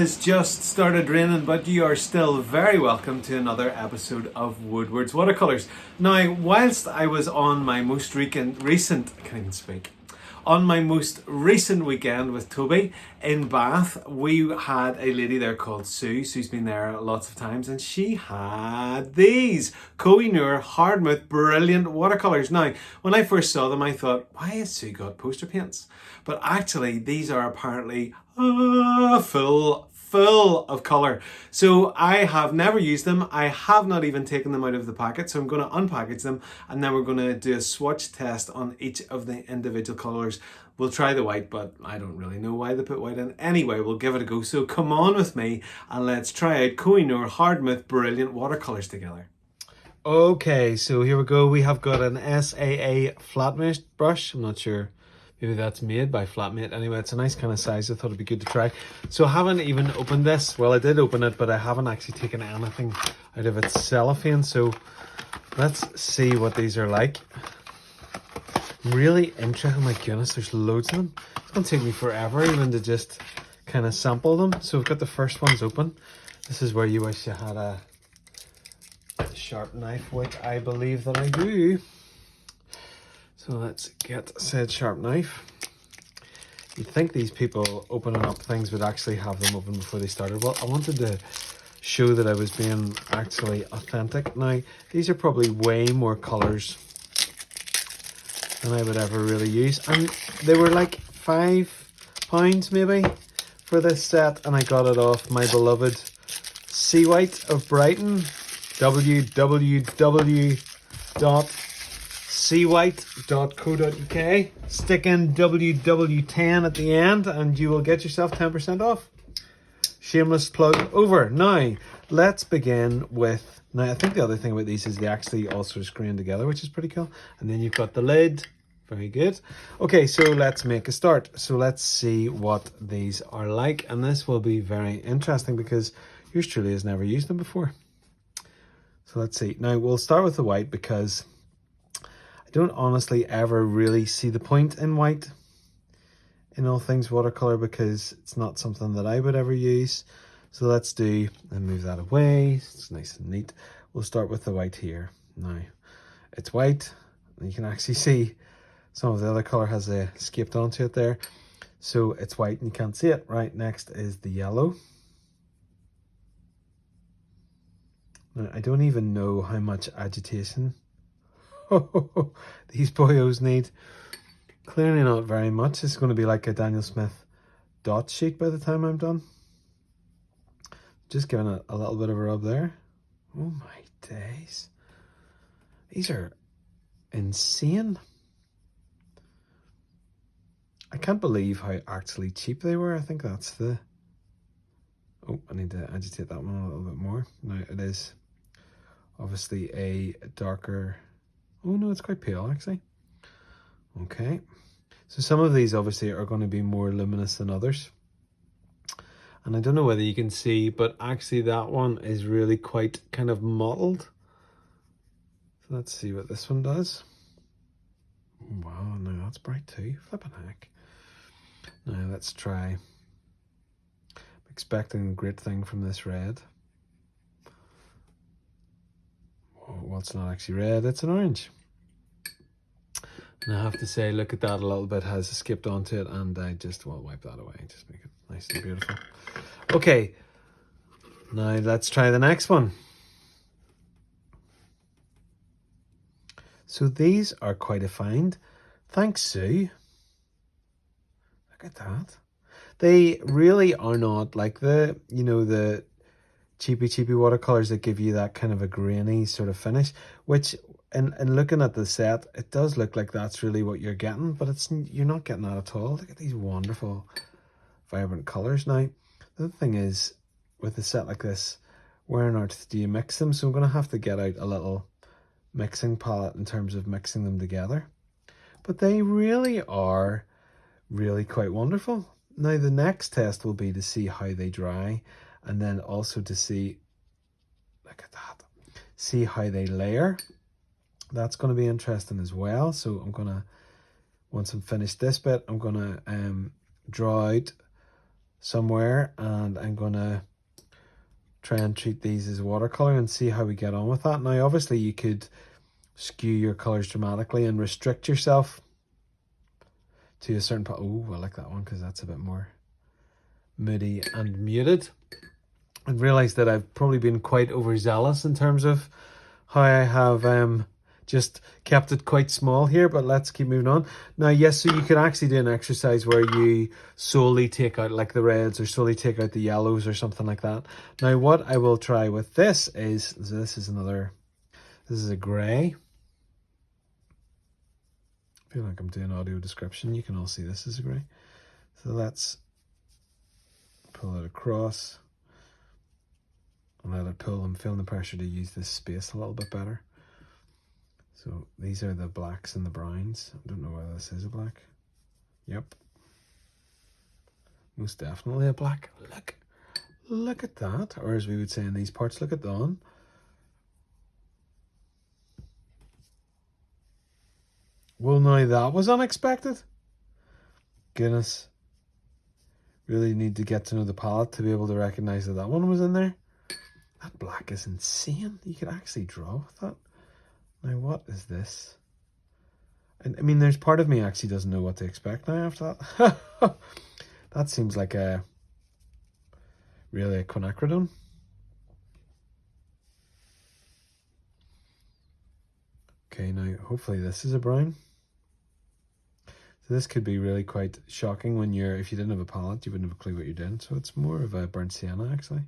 has just started raining, but you are still very welcome to another episode of Woodward's Watercolours. Now, whilst I was on my most recent weekend with Toby in Bath, we had a lady there called Sue. Sue's been there lots of times, and she had these Koh-I-Noor Hardmuth Brilliant Watercolours. Now, when I first saw them, I thought, why has Sue got poster paints? But actually, these are apparently full of colour. So I have never used them. I have not even taken them out of the packet. So I'm going to unpackage them, and then we're going to do a swatch test on each of the individual colours. We'll try the white, but I don't really know why they put white in. Anyway, we'll give it a go. So come on with me and let's try out Koh-I-Noor Hardmuth Brilliant Watercolours together. Okay, so here we go. We have got an SAA flat brush. I'm not sure. Maybe that's made by Flatmate. Anyway, it's a nice kind of size. I thought it'd be good to try. So I haven't even opened this. Well, I did open it, but I haven't actually taken anything out of its cellophane. So let's see what these are like. I'm really interested. Oh my goodness, there's loads of them. It's going to take me forever even to just kind of sample them. So we've got the first ones open. This is where you wish you had a sharp knife, which I believe that I do. So let's get said sharp knife. You'd think these people opening up things would actually have them open before they started. Well, I wanted to show that I was being actually authentic. Now, these are probably way more colours than I would ever really use. And they were like £5 maybe for this set. And I got it off my beloved Seawhite of Brighton. www.seawhite.co.uk. Stick in WW10 at the end and you will get yourself 10% off. Shameless plug over. Now, let's begin with... Now, I think the other thing about these is they actually also screen together, which is pretty cool. And then you've got the lid. Very good. Okay, so let's make a start. So let's see what these are like. And this will be very interesting because yours truly has never used them before. So let's see. Now, we'll start with the white because I don't honestly ever really see the point in white in all things watercolor because it's not something that I would ever use. So let's do, and move that away. It's nice and neat. We'll start with the white here. Now, it's white. And you can actually see some of the other color has escaped onto it there. So it's white and you can't see it. Right, next is the yellow. Now, I don't even know how much agitation these boyos need. Clearly not very much. It's going to be like a Daniel Smith dot sheet by the time I'm done. Just giving it a little bit of a rub there. Oh my days. These are insane. I can't believe how actually cheap they were. I think that's the... Oh, I need to agitate that one a little bit more. Now it is obviously a darker... Oh no, it's quite pale actually. Okay. So some of these obviously are going to be more luminous than others. And I don't know whether you can see, but actually that one is really quite kind of mottled. So let's see what this one does. Wow, no, that's bright too. Flippin' heck. Now let's try. I'm expecting a great thing from this red. Well, it's not actually red, it's an orange. And I have to say, look at that, a little bit has skipped onto it, and I just will wipe that away, just make it nice and beautiful. Okay, now let's try the next one. So these are quite a find. Thanks, Sue. Look at that. They really are not like the, you know, the cheapy watercolors that give you that kind of a grainy sort of finish, which and looking at the set, it does look like that's really what you're getting, but you're not getting that at all. Look at these wonderful vibrant colors. Now the other thing is, with a set like this, where on earth do you mix them? So I'm going to have to get out a little mixing palette in terms of mixing them together, but they really are really quite wonderful. Now the next test will be to see how they dry, and then also to see, look at that, see how they layer. That's going to be interesting as well. So I'm going to, once I'm finished this bit, I'm going to draw out somewhere, and I'm going to try and treat these as watercolor and see how we get on with that. Now, obviously, you could skew your colors dramatically and restrict yourself to a certain part. Oh, I like that one because that's a bit more moody and muted. I realized that I've probably been quite overzealous in terms of how I have just kept it quite small here, but let's keep moving on. Now, yes, so you could actually do an exercise where you solely take out like the reds or solely take out the yellows or something like that. Now, what I will try with this is, this is a grey. I feel like I'm doing audio description. You can all see this is a grey. So let's pull it across and let it pull. I'm feeling the pressure to use this space a little bit better. So these are the blacks and the browns. I don't know whether this is a black. Yep. Most definitely a black. Look at that. Or as we would say in these parts, look at that. Well, now that was unexpected. Goodness. Really need to get to know the palette to be able to recognize that that one was in there. That black is insane. You could actually draw with that. Now, what is this? And I mean, there's part of me actually doesn't know what to expect now after that. That seems like really a quinacridone. Okay, now hopefully this is a brown. So this could be really quite shocking when if you didn't have a palette, you wouldn't have a clue what you're doing. So it's more of a burnt sienna actually.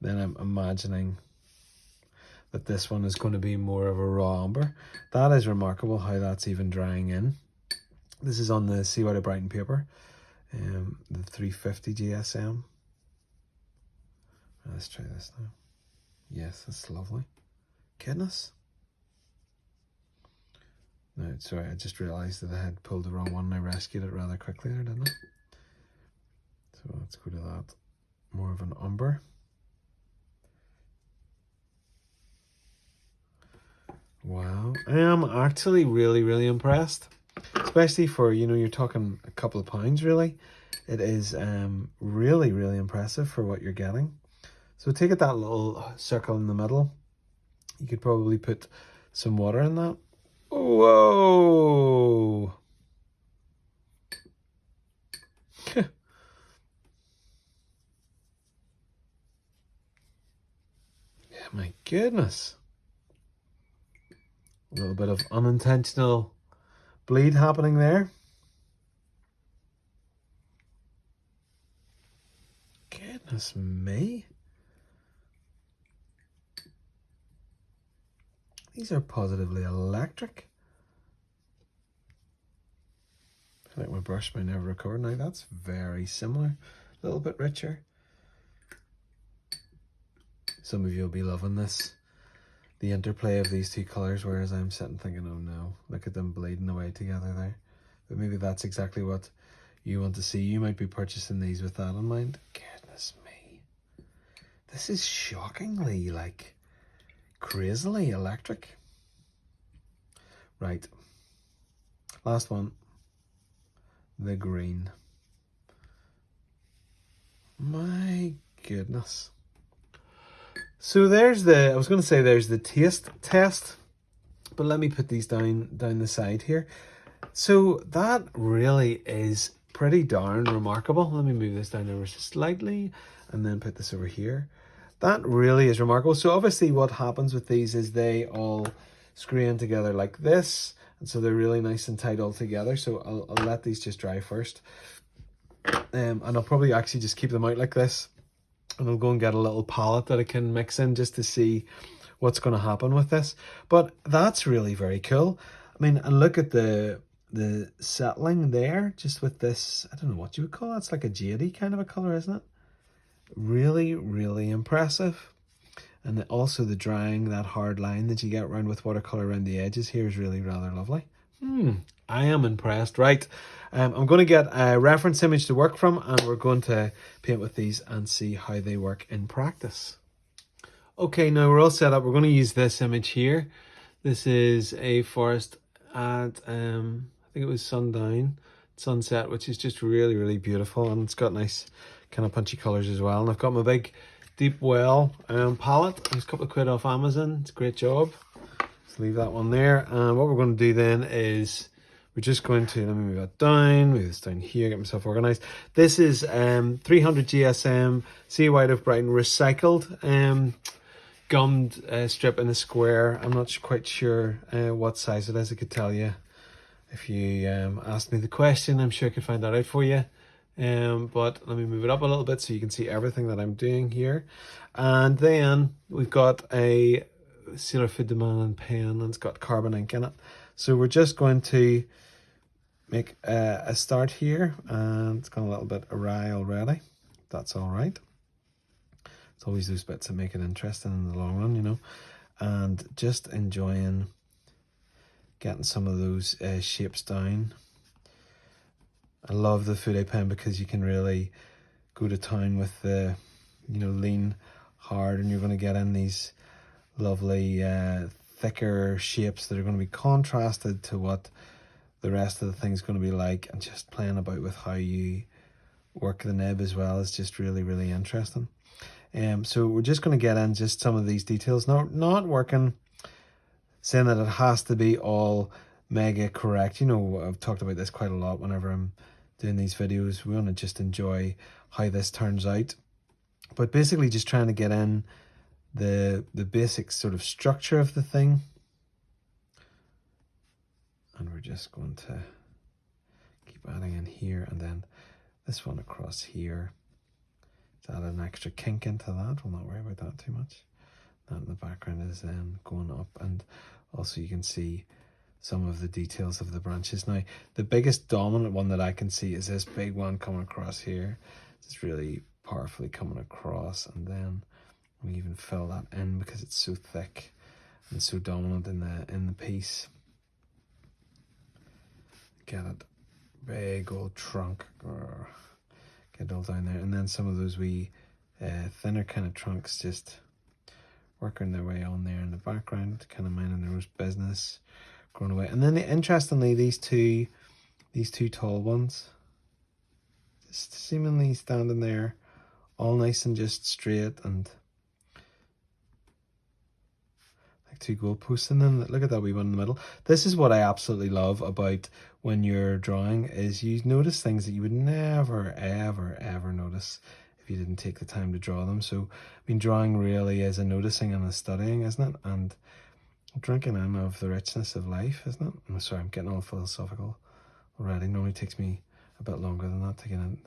Then I'm imagining that this one is going to be more of a raw umber. That is remarkable how that's even drying in. This is on the Seawhite of Brighton paper, the 350 GSM. Let's try this now. Yes, that's lovely. Goodness. No, sorry, I just realised that I had pulled the wrong one and I rescued it rather quickly there, didn't I? So let's go to that. More of an umber. Wow, I am actually really impressed, especially for, you're talking a couple of pounds really. It is really impressive for what you're getting. So take it that little circle in the middle. You could probably put some water in that. Whoa! Yeah, my goodness. A little bit of unintentional bleed happening there. Goodness me. These are positively electric. I feel like my brush may never recover. Now that's very similar. A little bit richer. Some of you will be loving this. The interplay of these two colours, whereas I'm sitting thinking, oh no, look at them bleeding away together there. But maybe that's exactly what you want to see. You might be purchasing these with that in mind. Goodness me. This is shockingly, like, crazily electric. Right. Last one. The green. My goodness. So there's I was going to say there's the taste test, but let me put these down the side here. So that really is pretty darn remarkable. Let me move this down over slightly and then put this over here. That really is remarkable. So obviously what happens with these is they all screw in together like this, and so they're really nice and tight all together. So I'll let these just dry first, and I'll probably actually just keep them out like this. And I'll go and get a little palette that I can mix in just to see what's going to happen with this. But that's really very cool. I mean, and look at the settling there, just with this, I don't know what you would call that. It's like a jadey kind of a colour, isn't it? Really impressive. And also the drying, that hard line that you get around with watercolour around the edges here is really rather lovely. I am impressed. Right, I'm going to get a reference image to work from, and we're going to paint with these and see how they work in practice. Okay, now we're all set up. We're going to use this image here. This is a forest at, I think it was sunset, which is just really beautiful, and it's got nice kind of punchy colours as well. And I've got my big Deep Well palette. It's a couple of quid off Amazon. It's a great job. Let's leave that one there. And what we're going to do then is we're just going to, let me move that down, move this down here, get myself organised. This is 300 GSM Seawhite of Brighton recycled gummed strip in a square. I'm not quite sure what size it is. I could tell you if you asked me the question. I'm sure I could find that out for you. But let me move it up a little bit so you can see everything that I'm doing here. And then we've got a Sailor Food Demand pen, and it's got carbon ink in it. So we're just going to make a start here, and it's gone a little bit awry already. That's all right. It's always those bits that make it interesting in the long run, you know. And just enjoying getting some of those shapes down. I love the Fude pen because you can really go to town with the, you know, lean hard, and you're going to get in these lovely thicker shapes that are going to be contrasted to what the rest of the thing's going to be like, and just playing about with how you work the nib as well is just really, really interesting. So we're just going to get in just some of these details. Not working, saying that it has to be all mega correct. You know, I've talked about this quite a lot whenever I'm doing these videos. We want to just enjoy how this turns out. But basically just trying to get in the basic sort of structure of the thing. And we're just going to keep adding in here, and then this one across here. Let's add an extra kink into that. We'll not worry about that too much. That in the background is then going up, and also you can see some of the details of the branches. Now, the biggest dominant one that I can see is this big one coming across here. It's really powerfully coming across, and then we even fill that in because it's so thick and so dominant in the piece. Get it, big old trunk. Get it all down there, and then some of those wee thinner kind of trunks just working their way on there in the background, kind of minding their own business, growing away. And then interestingly, these two tall ones, just seemingly standing there, all nice and just straight, and like two goalposts. And then look at that wee one in the middle. This is what I absolutely love about when you're drawing, is you notice things that you would never, ever, ever notice if you didn't take the time to draw them. So, I mean, drawing really is a noticing and a studying, isn't it? And drinking in of the richness of life, isn't it? I'm sorry, I'm getting all philosophical already. Normally takes me a bit longer than that to get in.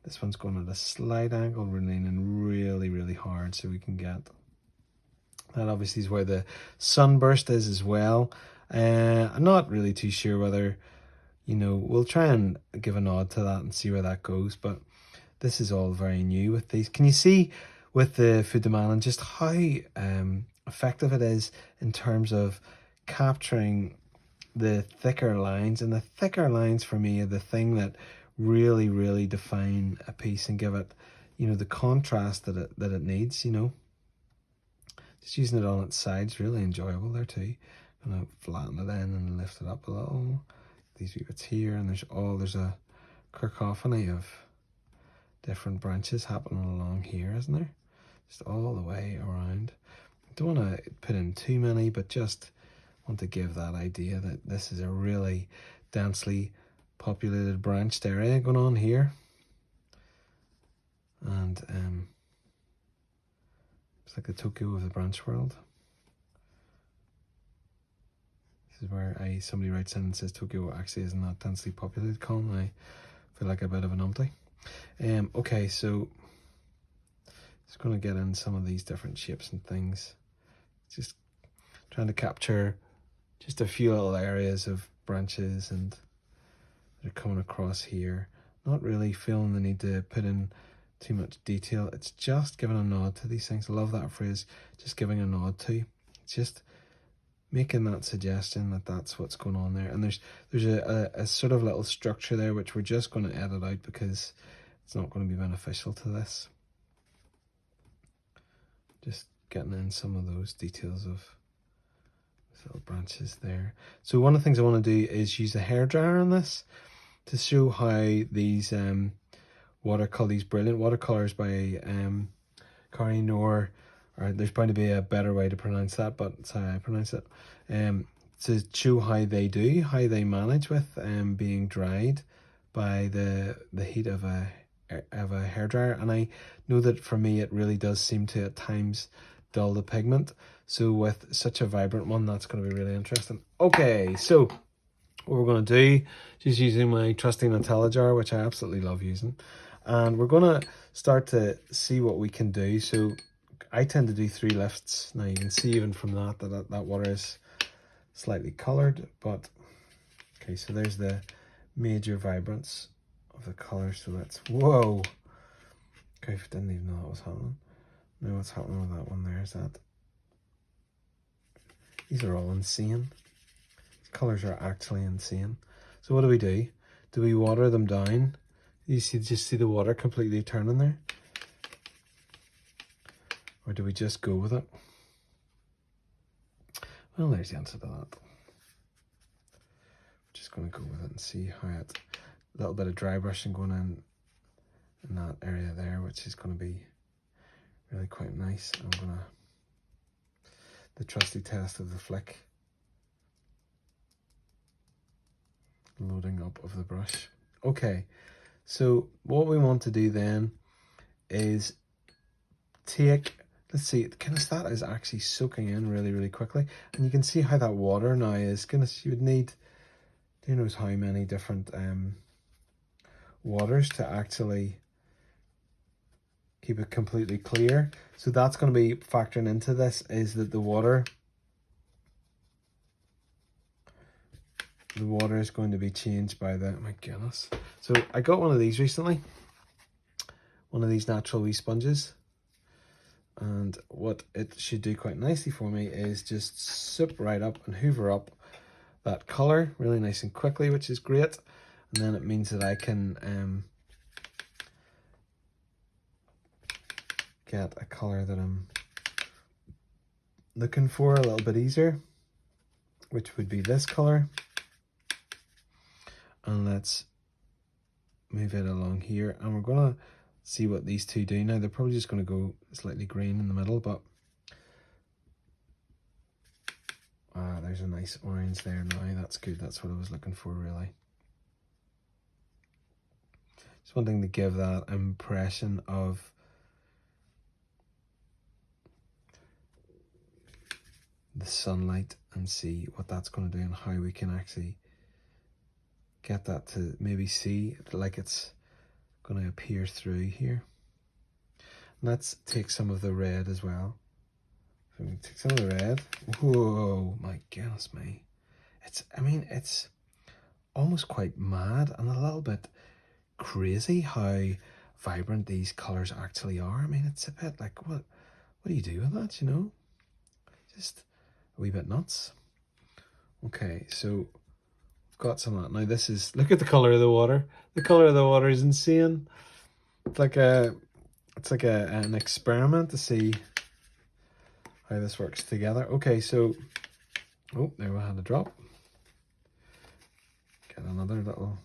This one's going at a slight angle, we're leaning really, really hard so we can get that. Obviously is where the sunburst is as well. I'm not really too sure whether, you know, we'll try and give a nod to that and see where that goes, but this is all very new with these. Can you see with the Food Demand and just how effective it is in terms of capturing the thicker lines? And the thicker lines for me are the thing that really, really define a piece and give it, you know, the contrast that it needs, you know. Just using it on its sides, really enjoyable there too. Gonna flatten it in and lift it up a little. These wee bits here, and there's a cacophony of different branches happening along here, isn't there? Just all the way around. Don't want to put in too many, but just want to give that idea that this is a really densely populated branched area going on here. And it's like the Tokyo of the branch world. This is where somebody writes in and says Tokyo actually isn't that densely populated, Colin. I feel like a bit of an umpty. Okay, so just going to get in some of these different shapes and things. Just trying to capture just a few little areas of branches and they're coming across here. Not really feeling the need to put in too much detail. It's just giving a nod to these things. I love that phrase, just giving a nod to. It's just making that suggestion that that's what's going on there. And there's a sort of little structure there which we're just going to edit out because it's not going to be beneficial to this. Just getting in some of those details of little branches there. So one of the things I want to do is use a hairdryer on this to show how these these Brilliant Watercolours by Koh-I-Noor, or there's bound to be a better way to pronounce that, but it's how I pronounce it. To show how they manage with being dried by the heat of a hairdryer. And I know that for me it really does seem to at times dull the pigment. So with such a vibrant one, that's going to be really interesting. Okay, so what we're going to do, just using my trusty Nutella jar, which I absolutely love using, and we're going to start to see what we can do. So I tend to do 3 lifts. Now you can see even from that water is slightly coloured, but okay, so there's the major vibrance of the colour. So that's, whoa, okay, I didn't even know that was happening. Now what's happening with that one there is that these are all insane. These colours are actually insane. So what do? Do we water them down? You see, just see the water completely turning there? Or do we just go with it? Well, there's the answer to that. We're just going to go with it and see how it, a little bit of dry brushing going in that area there, which is going to be really quite nice. I'm going to, the trusty test of the flick. Loading up of the brush. Okay, so what we want to do then is take, let's see, kind of that is actually soaking in really, really quickly. And you can see how that water now is gonna, you would need, who knows how many different waters to actually keep it completely clear. So that's going to be factoring into this, is that the water is going to be changed by the, my goodness. So I got one of these recently, one of these natural wee sponges. And what it should do quite nicely for me is just sip right up and hoover up that colour really nice and quickly, which is great. And then it means that I can get a colour that I'm looking for a little bit easier, which would be this colour. And let's move it along here, and we're gonna see what these two do. Now they're probably just gonna go slightly green in the middle, but there's a nice orange there now. That's good. That's what I was looking for, really. Just wanting to give that impression of the sunlight and see what that's going to do and how we can actually get that to maybe see like it's going to appear through here. Let's take some of the red as well. So we take some of the red. Whoa, my goodness me. It's, I mean, it's almost quite mad and a little bit crazy how vibrant these colours actually are. I mean, it's a bit like, what do you do with that, you know? Just a wee bit nuts. Okay, so we've got some of that. Now this is, look at the colour of the water. The colour of the water is insane. It's like an experiment to see how this works together. Okay, so, oh, there we had a drop. Get another little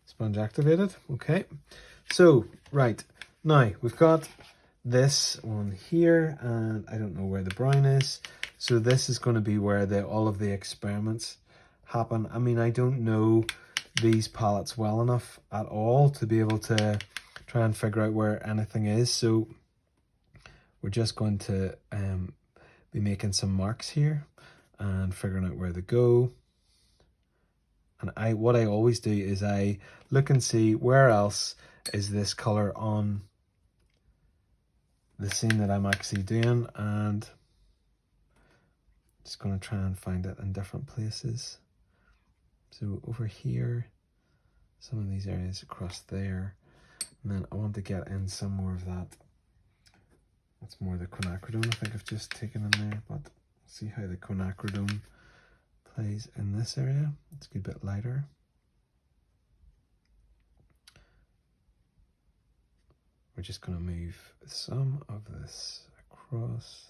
sponge activated. Okay, so, right, now we've got this one here, and I don't know where the brown is. So this is going to be where all of the experiments happen. I mean, I don't know these palettes well enough at all to be able to try and figure out where anything is. So we're just going to be making some marks here and figuring out where they go. And what I always do is I look and see where else is this color on the scene that I'm actually doing, and just going to try and find it in different places. So over here, some of these areas across there, and then I want to get in some more of that. That's more the quinacridone I think I've just taken in there, but see how the quinacridone plays in this area. It's a good bit lighter. We're just going to move some of this across.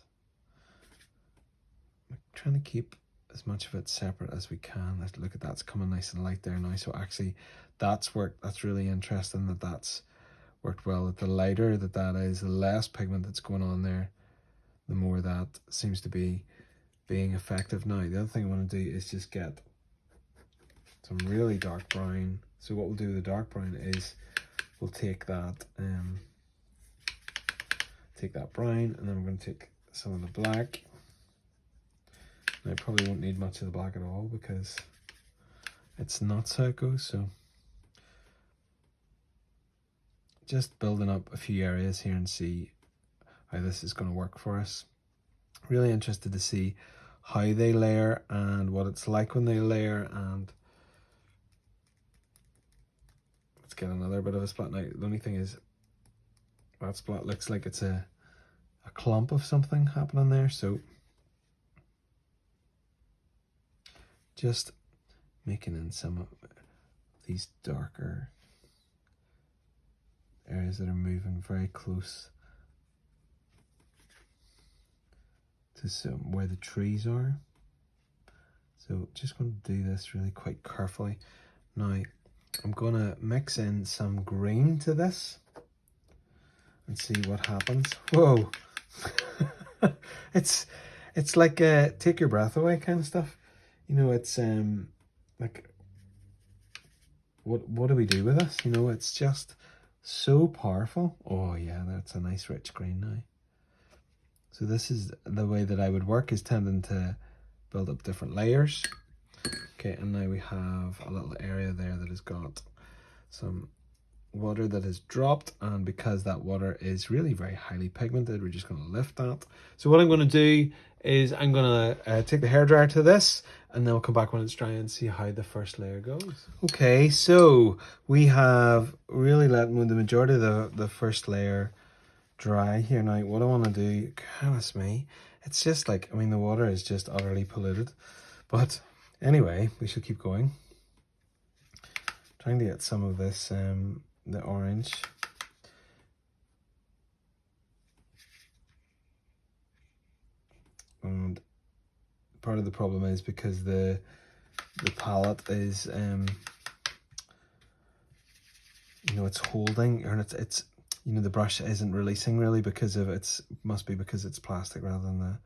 I'm trying to keep as much of it separate as we can. Let's look at that's coming nice and light there now. So actually that's worked. That's really interesting that that's worked well. That the lighter that is, the less pigment that's going on there, the more that seems to be being effective. Now the other thing I want to do is just get some really dark brown. So what we'll do with the dark brown is we'll take that brown, and then we're going to take some of the black. And I probably won't need much of the black at all because it's not how it goes. So just building up a few areas here and see how this is going to work for us. Really interested to see how they layer and what it's like when they layer. And let's get another bit of a splat. Now the only thing is that splat looks like it's a clump of something happening there, so just making in some of these darker areas that are moving very close to some where the trees are. So just going to do this really quite carefully. Now I'm going to mix in some green to this and see what happens. Whoa. it's like take your breath away kind of stuff. You know, it's like what do we do with this? You know, it's just so powerful. Oh yeah, that's a nice rich green now. So this is the way that I would work, is tending to build up different layers. Okay, and now we have a little area there that has got some water that has dropped, and because that water is really very highly pigmented, we're just going to lift that. So what I'm going to do is I'm going to take the hairdryer to this, and then we'll come back when it's dry and see how the first layer goes. Okay, so we have really let the majority of the first layer dry here. Now what I want to do, goodness me, it's just like, I mean, the water is just utterly polluted, but anyway, we should keep going. Trying to get some of this the orange. And part of the problem is because the palette is you know, it's holding, or it's you know, the brush isn't releasing really because of must be because it's plastic rather than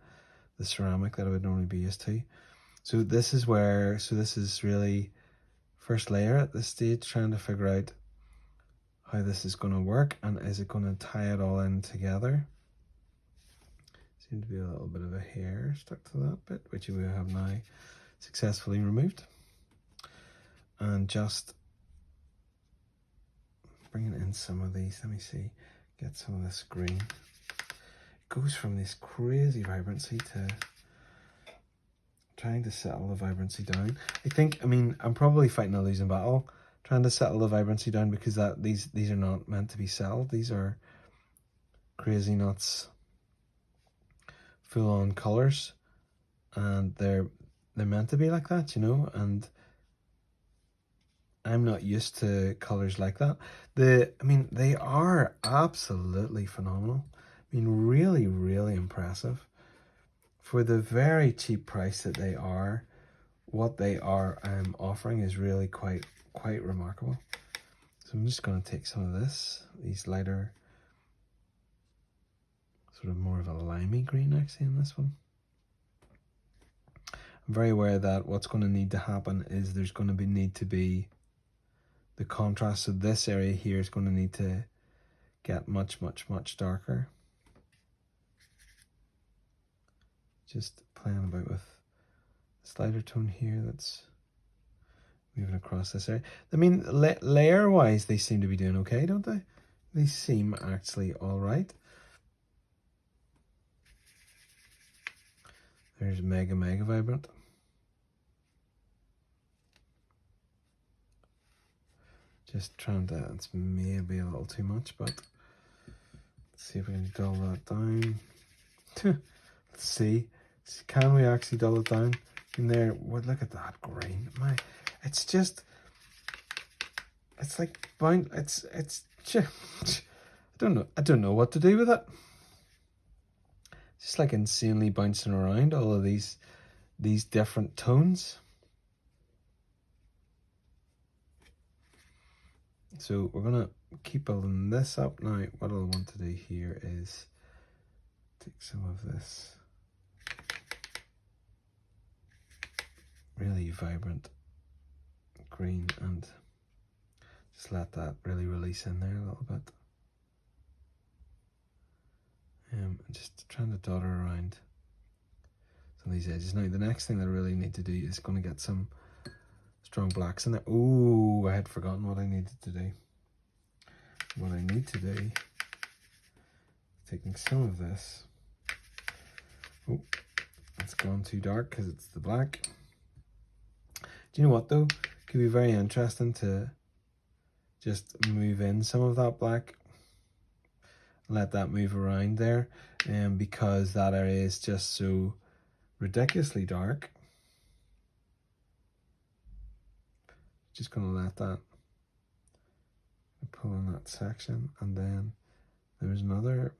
the ceramic that I would normally be used to. So this is where, so this is really first layer at this stage, trying to figure out how this is going to work, and is it going to tie it all in together. Seems to be a little bit of a hair stuck to that bit, which we have now successfully removed. And just bringing in some of these, let me see, get some of this green. It goes from this crazy vibrancy to trying to settle the vibrancy down. I mean, I'm probably fighting a losing battle trying to settle the vibrancy down, because these are not meant to be settled. These are crazy nuts, full-on colors, and they're meant to be like that, you know, and I'm not used to colors like that. I mean, they are absolutely phenomenal. I mean, really, really impressive. For the very cheap price that they are, what they are offering is really quite remarkable. So I'm just going to take some of these lighter, sort of more of a limey green actually in this one. I'm very aware that what's going to need to happen is there's going to need to be the contrast. So this area here is going to need to get much darker. Just playing about with this lighter tone here that's moving across this area. I mean, layer wise, they seem to be doing okay, don't they? They seem actually all right. There's mega vibrant. Just trying to, it's maybe a little too much, but let's see if we can dull that down. Let's see, can we actually dull it down in there? Well, look at that green. It's just, it's like it's I don't know what to do with it. It's just like insanely bouncing around all of these these different tones. So we're gonna keep building this up. Now what I'll want to do here is take some of this really vibrant green and just let that really release in there a little bit. Just trying to dot around some of these edges. Now the next thing that I really need to do is going to get some strong blacks in there. Oh, I had forgotten what I needed to do. What I need to do is taking some of this. Oh, it's gone too dark because it's the black. Do you know what though? It could be very interesting to just move in some of that black. Let that move around there, because that area is just so ridiculously dark. Just gonna let that pull in that section, and then there's another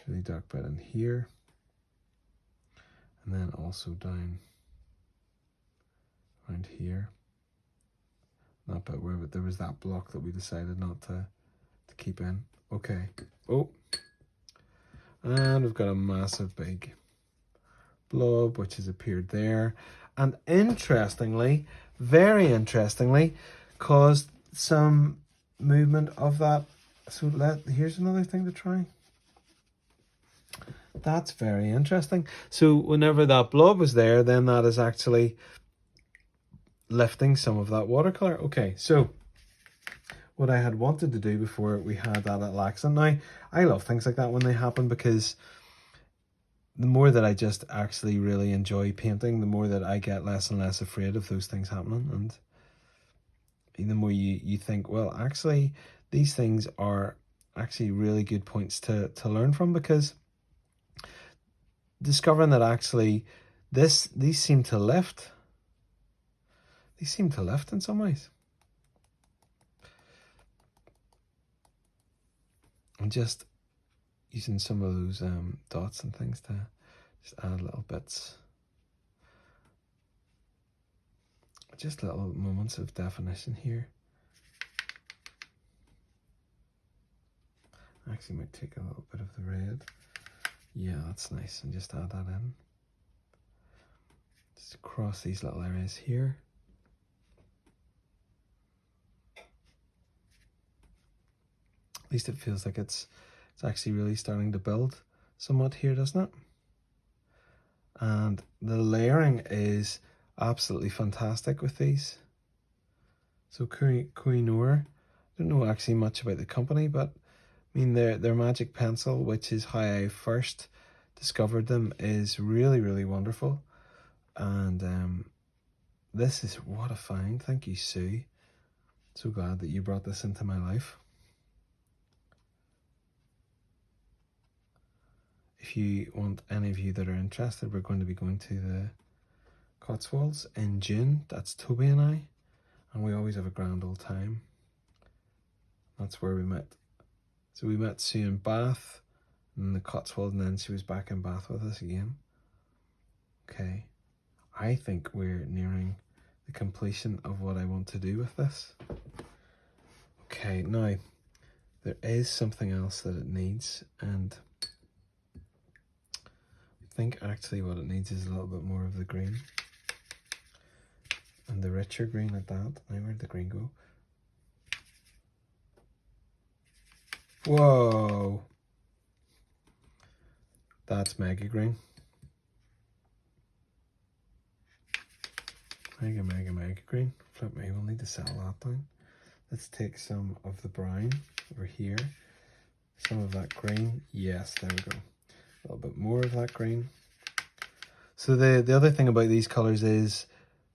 really dark bit in here, and then also down around here. That bit where there was that block that we decided not to keep in. Okay. Oh, and we've got a massive big blob which has appeared there, and interestingly, very interestingly, caused some movement of that. So here's another thing to try. That's very interesting. So whenever that blob was there, then that is actually lifting some of that watercolor. Okay, so what I had wanted to do before we had that little accent. Now, I love things like that when they happen, because the more that I just actually really enjoy painting, the more that I get less and less afraid of those things happening. And the more you think, well, actually, these things are actually really good points to learn from, because discovering that actually these seem to lift. These seem to lift in some ways. And just using some of those dots and things to just add little bits, just little moments of definition here. I actually might take a little bit of the red. Yeah, that's nice, and just add that in. Just across these little areas here. At least it feels like it's actually really starting to build somewhat here, doesn't it? And the layering is absolutely fantastic with these. So Koh-I-Noor, I don't know actually much about the company, but I mean their magic pencil, which is how I first discovered them, is really, really wonderful. And this is, what a find. Thank you, Sue. So glad that you brought this into my life. If you want, any of you that are interested, we're going to be going to the Cotswolds in June. That's Toby and I, and we always have a grand old time. That's where we met. So we met Sue in Bath in the Cotswolds, and then she was back in Bath with us again. Okay, I think we're nearing the completion of what I want to do with this. Okay, now there is something else that it needs, and I think actually what it needs is a little bit more of the green, and the richer green at that. Now where'd the green go? Whoa, that's mega green. Mega green. Flip me, we'll need to settle that down. Let's take some of the brown over here, some of that green. Yes, there we go. A little bit more of that green. So the other thing about these colors is,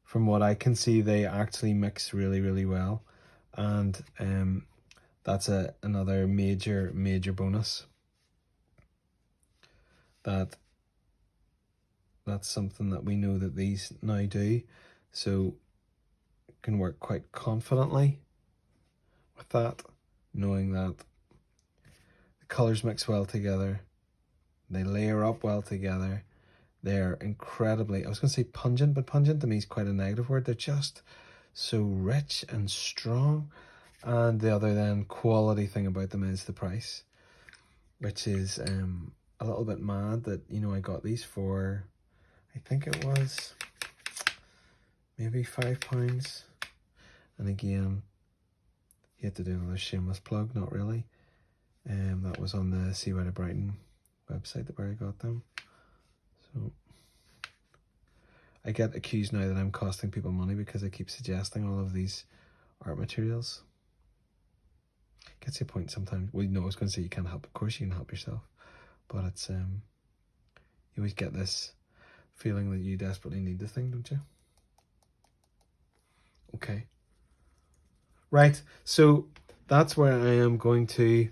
from what I can see, they actually mix really, really well, and that's another major bonus. That's something that we know that these now do, so can work quite confidently with that, knowing that the colors mix well together, they layer up well together, They're incredibly, I was going to say pungent, but pungent to me is quite a negative word. They're just so rich and strong. And the other then quality thing about them is the price, which is a little bit mad that, you know, I got these for, I think it was maybe £5. And again, you had to do another shameless plug, not really. That was on the Seawhite of Brighton website that where I got them. So I get accused now that I'm costing people money because I keep suggesting all of these art materials. Gets your point sometimes. Well, no, I was going to say you can't help. Of course you can help yourself. But it's, you always get this feeling that you desperately need the thing, don't you? Okay. Right, so that's where I am going to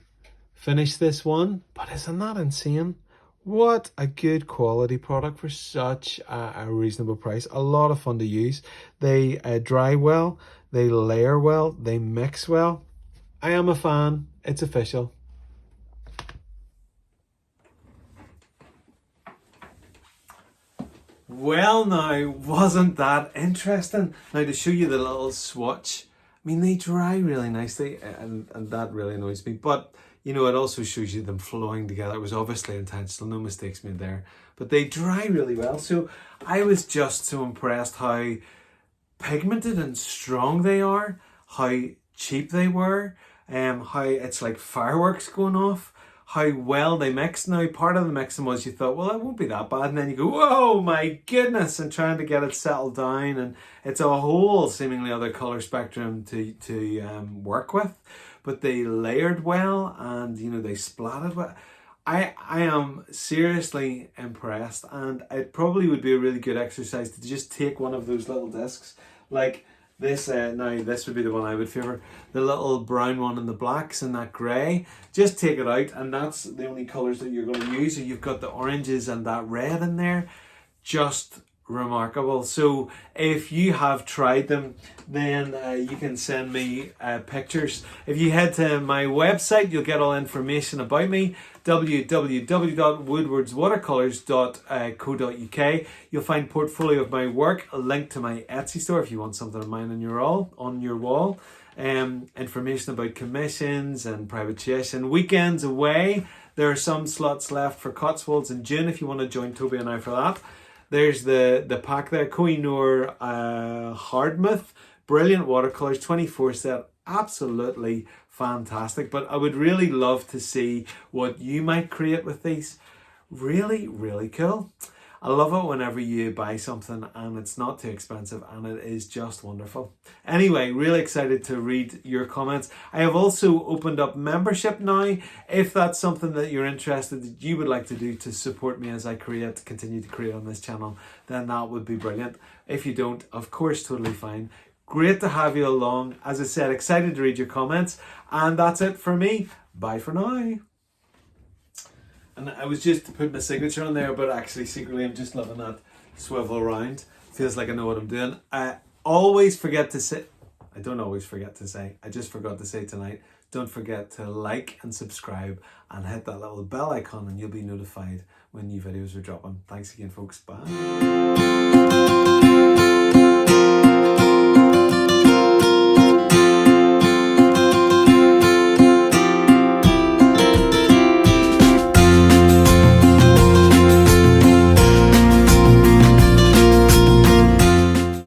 finish this one. But isn't that insane? What a good quality product for such a reasonable price. A lot of fun to use. They dry well, they layer well, they mix well. I am a fan. It's official. Well now, wasn't that interesting? Now to show you the little swatch, I mean they dry really nicely and that really annoys me, but you know, it also shows you them flowing together. It was obviously intentional, no mistakes made there, but they dry really well. So I was just so impressed how pigmented and strong they are, how cheap they were, how it's like fireworks going off, how well they mix. Now, part of the mixing was you thought, well, it won't be that bad. And then you go, whoa, my goodness, and trying to get it settled down. And it's a whole seemingly other colour spectrum to work with. But they layered well and, you know, they splattered well. I am seriously impressed, and it probably would be a really good exercise to just take one of those little discs like this. Now this would be the one I would favour, the little brown one and the blacks and that grey. Just take it out, and that's the only colours that you're going to use. So you've got the oranges and that red in there. Just remarkable. So if you have tried them, then you can send me pictures. If you head to my website, you'll get all information about me, www.woodwardswatercolors.co.uk. You'll find portfolio of my work, a link to my Etsy store if you want something of mine on your wall. Information about commissions and private chase and weekends away. There are some slots left for Cotswolds in June if you want to join Toby and I for that. There's the pack there, Koh-I-Noor Hardmuth, Brilliant Watercolours, 24 set, absolutely fantastic. But I would really love to see what you might create with these. Really, really cool. I love it whenever you buy something and it's not too expensive and it is just wonderful. Anyway, really excited to read your comments. I have also opened up membership now. If that's something that you're interested, that you would like to do to support me as I continue to create on this channel, then that would be brilliant. If you don't, of course, totally fine. Great to have you along. As I said, excited to read your comments. And that's it for me. Bye for now. And I was just putting a signature on there, but actually secretly I'm just loving that swivel around. Feels like I know what I'm doing. I always forget to say, I don't always forget to say, I just forgot to say tonight, don't forget to like and subscribe and hit that little bell icon and you'll be notified when new videos are dropping. Thanks again, folks. Bye.